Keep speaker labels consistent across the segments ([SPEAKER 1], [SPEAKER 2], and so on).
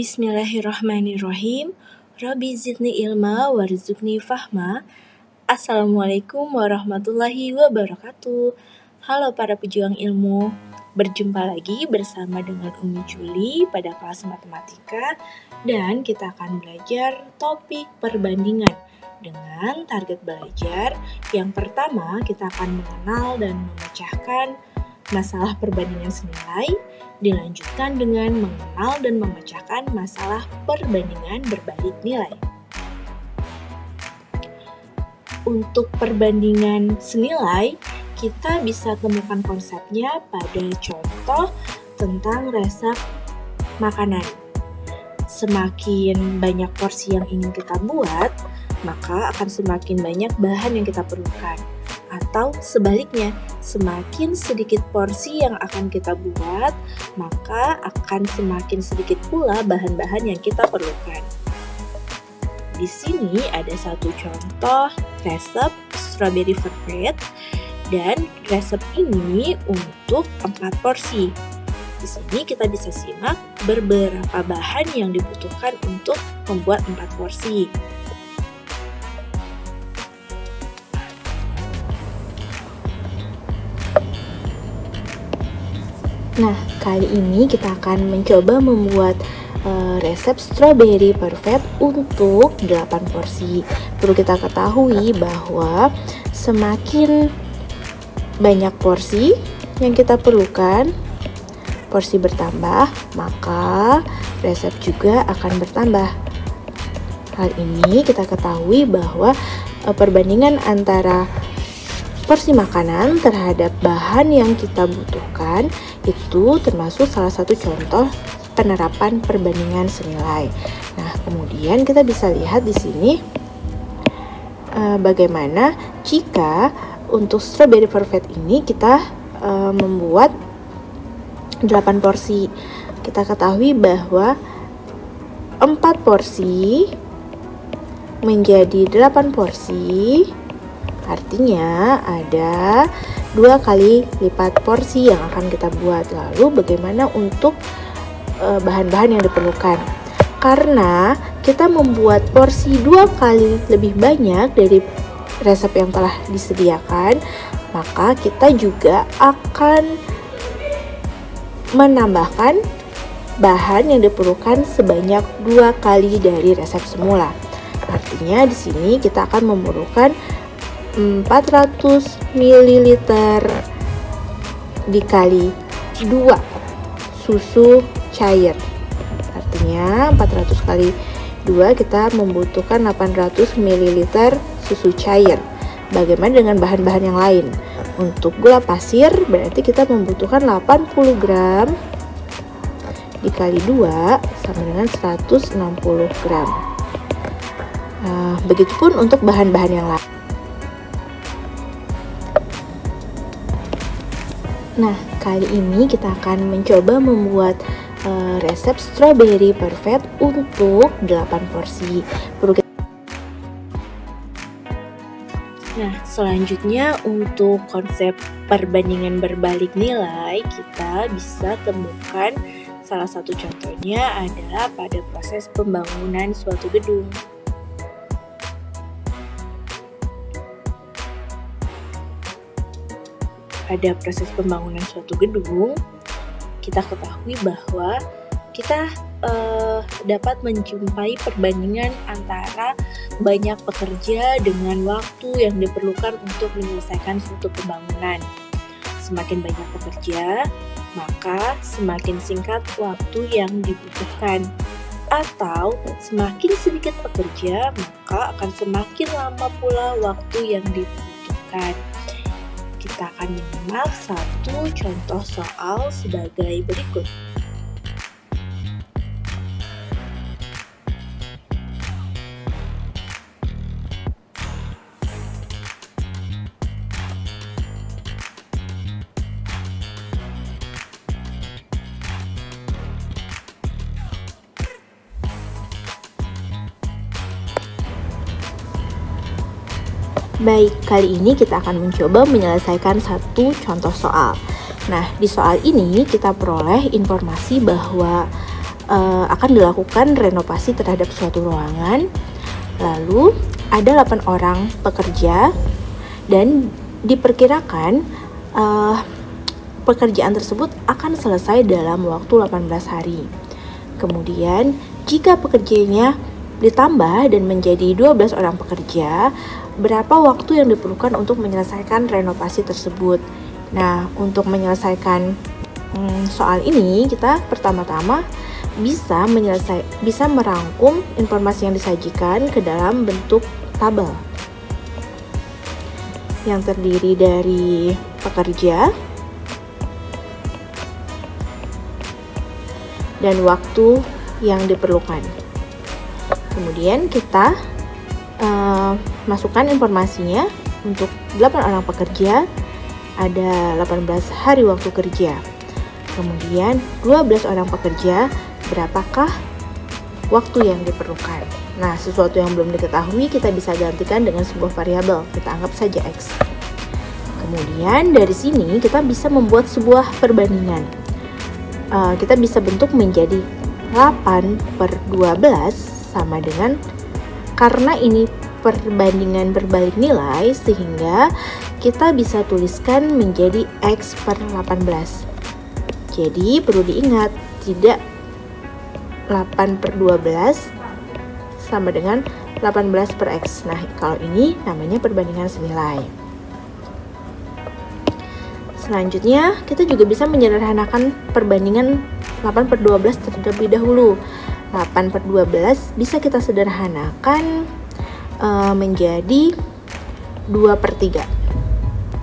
[SPEAKER 1] Bismillahirrahmanirrahim. Rabbi zidni ilma warzuqni fahma. Assalamualaikum warahmatullahi wabarakatuh. Halo para pejuang ilmu. Berjumpa lagi bersama dengan Umi Juli pada kelas matematika, dan kita akan belajar topik perbandingan dengan target belajar. Yang pertama, kita akan mengenal dan memecahkan masalah perbandingan senilai, dilanjutkan dengan mengenal dan memecahkan masalah perbandingan berbalik nilai. Untuk perbandingan senilai, kita bisa temukan konsepnya pada contoh tentang resep makanan. Semakin banyak porsi yang ingin kita buat, maka akan semakin banyak bahan yang kita perlukan. Atau sebaliknya, semakin sedikit porsi yang akan kita buat, maka akan semakin sedikit pula bahan-bahan yang kita perlukan. Di sini ada satu contoh resep strawberry perfect, dan resep ini untuk 4 porsi. Di sini kita bisa simak beberapa bahan yang dibutuhkan untuk membuat 4 porsi. Nah, kali ini kita akan mencoba membuat resep strawberry perfect untuk 8 porsi. Perlu kita ketahui bahwa semakin banyak porsi yang kita perlukan, porsi bertambah, maka resep juga akan bertambah. Hal ini kita ketahui bahwa perbandingan antara porsi makanan terhadap bahan yang kita butuhkan itu termasuk salah satu contoh penerapan perbandingan senilai. Nah, kemudian kita bisa lihat di sini bagaimana jika untuk strawberry perfect ini kita membuat 8 porsi. Kita ketahui bahwa 4 porsi menjadi 8 porsi, artinya ada 2 kali lipat porsi yang akan kita buat. Lalu bagaimana untuk bahan-bahan yang diperlukan? Karena kita membuat porsi 2 kali lebih banyak dari resep yang telah disediakan, maka kita juga akan menambahkan bahan yang diperlukan sebanyak 2 kali dari resep semula. Artinya di sini kita akan memerlukan 400 ml dikali 2 susu cair. Artinya 400 kali 2 kita membutuhkan 800 ml susu cair. Bagaimana dengan bahan-bahan yang lain? Untuk gula pasir berarti kita membutuhkan 80 gram dikali 2 sama dengan 160 gram. Nah, begitupun untuk bahan-bahan yang lain. Nah, kali ini kita akan mencoba membuat resep strawberry perfect untuk 8 porsi. Nah, selanjutnya untuk konsep perbandingan berbalik nilai, kita bisa temukan salah satu contohnya adalah pada proses pembangunan suatu gedung. Pada proses pembangunan suatu gedung, kita ketahui bahwa kita dapat menjumpai perbandingan antara banyak pekerja dengan waktu yang diperlukan untuk menyelesaikan suatu pembangunan. Semakin banyak pekerja, maka semakin singkat waktu yang dibutuhkan. Atau semakin sedikit pekerja, maka akan semakin lama pula waktu yang dibutuhkan. Kita akan menyimak satu contoh soal sebagai berikut. Baik, kali ini kita akan mencoba menyelesaikan satu contoh soal. Nah, di soal ini kita peroleh informasi bahwa akan dilakukan renovasi terhadap suatu ruangan. Lalu ada 8 orang pekerja dan diperkirakan pekerjaan tersebut akan selesai dalam waktu 18 hari. Kemudian jika pekerjanya ditambah dan menjadi 12 orang pekerja, berapa waktu yang diperlukan untuk menyelesaikan renovasi tersebut? Nah, untuk menyelesaikan soal ini, kita pertama-tama bisa merangkum informasi yang disajikan ke dalam bentuk tabel yang terdiri dari pekerja dan waktu yang diperlukan. Kemudian kita masukkan informasinya. Untuk 8 orang pekerja ada 18 hari waktu kerja. Kemudian 12 orang pekerja, berapakah waktu yang diperlukan? Nah, sesuatu yang belum diketahui kita bisa gantikan dengan sebuah variabel. Kita anggap saja X. Kemudian dari sini kita bisa membuat sebuah perbandingan. Kita bisa bentuk menjadi 8/12 sama dengan, karena ini perbandingan berbalik nilai, sehingga kita bisa tuliskan menjadi X/18. Jadi perlu diingat, tidak 8/12 sama dengan 18/X. Nah, kalau ini namanya perbandingan senilai. Selanjutnya, kita juga bisa menyederhanakan perbandingan 8/12 terlebih dahulu. 8/12 bisa kita sederhanakan menjadi 2/3.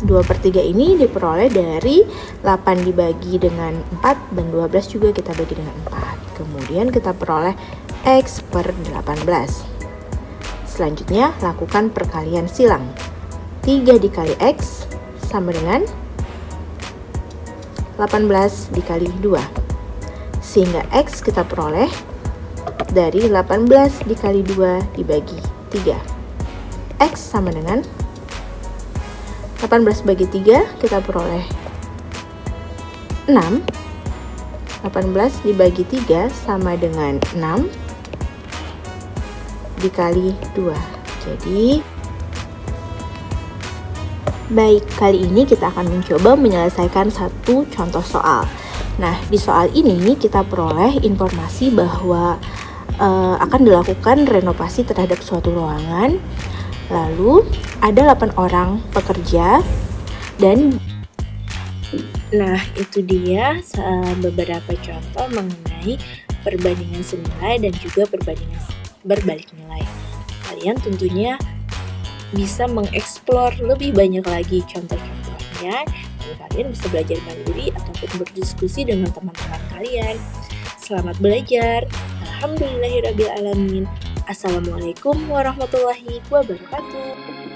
[SPEAKER 1] 2/3 ini diperoleh dari 8 dibagi dengan 4 dan 12 juga kita bagi dengan 4. Kemudian kita peroleh X/18. Selanjutnya lakukan perkalian silang. 3 dikali X sama dengan 18 dikali 2. Sehingga X kita peroleh dari 18 dikali 2 dibagi 3. X sama dengan 18 bagi 3 kita peroleh 6. 18 dibagi 3 sama dengan 6 dikali 2. Jadi baik, kali ini kita akan mencoba menyelesaikan satu contoh soal. Nah, di soal ini kita peroleh informasi bahwa akan dilakukan renovasi terhadap suatu ruangan. Lalu ada 8 orang pekerja dan itu dia beberapa contoh mengenai perbandingan senilai dan juga perbandingan berbalik nilai. Kalian tentunya bisa mengeksplor lebih banyak lagi contoh-contohnya, dan kalian bisa belajar mandiri ataupun berdiskusi dengan teman-teman kalian. Selamat belajar. Alhamdulillahirrabbilalamin. Assalamualaikum warahmatullahi wabarakatuh.